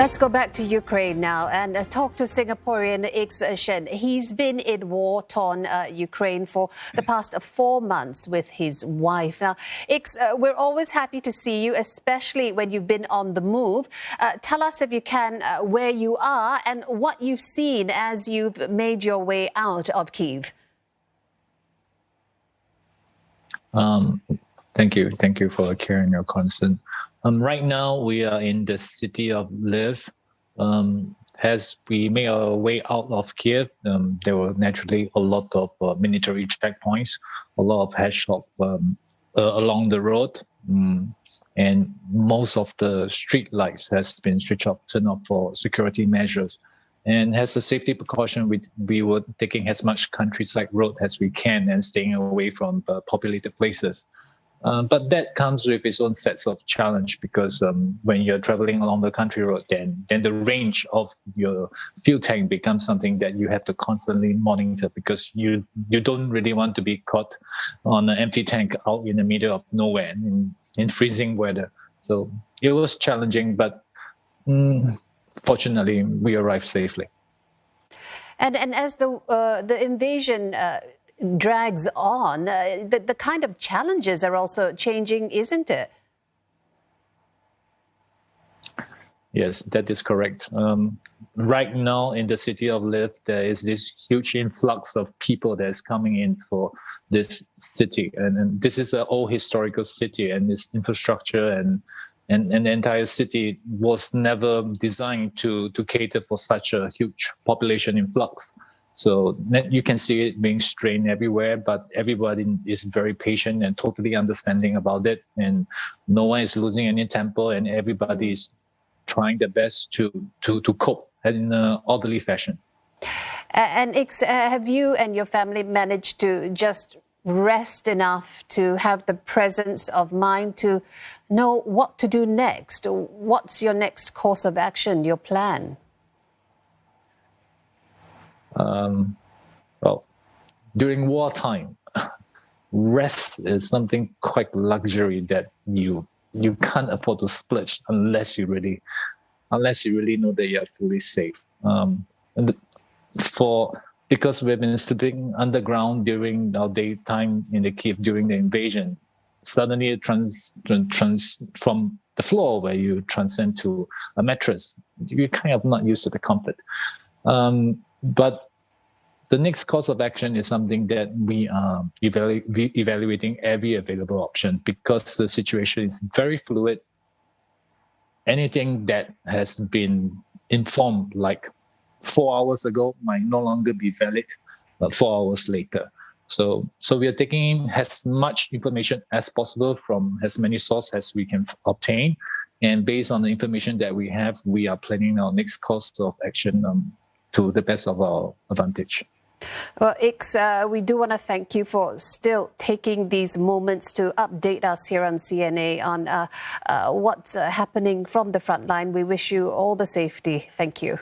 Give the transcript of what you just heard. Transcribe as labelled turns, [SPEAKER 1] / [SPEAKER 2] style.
[SPEAKER 1] Let's go back to Ukraine now and talk to Singaporean Ix Shen. He's been in war-torn Ukraine for the past 4 months with his wife. Now, Ix, we're always happy to see you, especially when you've been on the move. Tell us, if you can, where you are and what you've seen as you've made your way out of Kyiv.
[SPEAKER 2] Thank you. Thank you for carrying your concern. Right now, we are in the city of Lviv. As we make our way out of Kyiv, there were naturally a lot of military checkpoints, a lot of headshots along the road, and most of the street lights has been switched off, turned off for security measures. And as a safety precaution, we were taking as much countryside road as we can and staying away from populated places. But that comes with its own sets of challenge, because when you're traveling along the country road, then the range of your fuel tank becomes something that you have to constantly monitor, because you don't really want to be caught on an empty tank out in the middle of nowhere in freezing weather. So it was challenging, but fortunately we arrived safely.
[SPEAKER 1] And as the invasion drags on, the kind of challenges are also changing, isn't it?
[SPEAKER 2] Yes, that is correct. Right now in the city of Lviv, there is this huge influx of people that's coming in for this city. And this is an old historical city, and its infrastructure and the entire city was never designed to cater for such a huge population influx. So you can see it being strained everywhere, but everybody is very patient and totally understanding about it. And no one is losing any temper, and everybody is trying their best to cope in an orderly fashion.
[SPEAKER 1] And Ix, have you and your family managed to just rest enough to have the presence of mind to know what to do next? What's your next course of action, your plan?
[SPEAKER 2] Well, during wartime, rest is something quite luxury that you can't afford to splurge unless you really know that you're fully safe. Because we've been sleeping underground during our daytime in the Kyiv during the invasion, suddenly it from the floor where you transcend to a mattress. You're kind of not used to the comfort. But the next course of action is something that we are evaluating every available option, because the situation is very fluid. Anything that has been informed like 4 hours ago might no longer be valid 4 hours later. So we are taking in as much information as possible from as many sources as we can obtain. And based on the information that we have, we are planning our next course of action to the best of our advantage.
[SPEAKER 1] Well, Ix, we do want to thank you for still taking these moments to update us here on CNA on what's happening from the front line. We wish you all the safety. Thank you.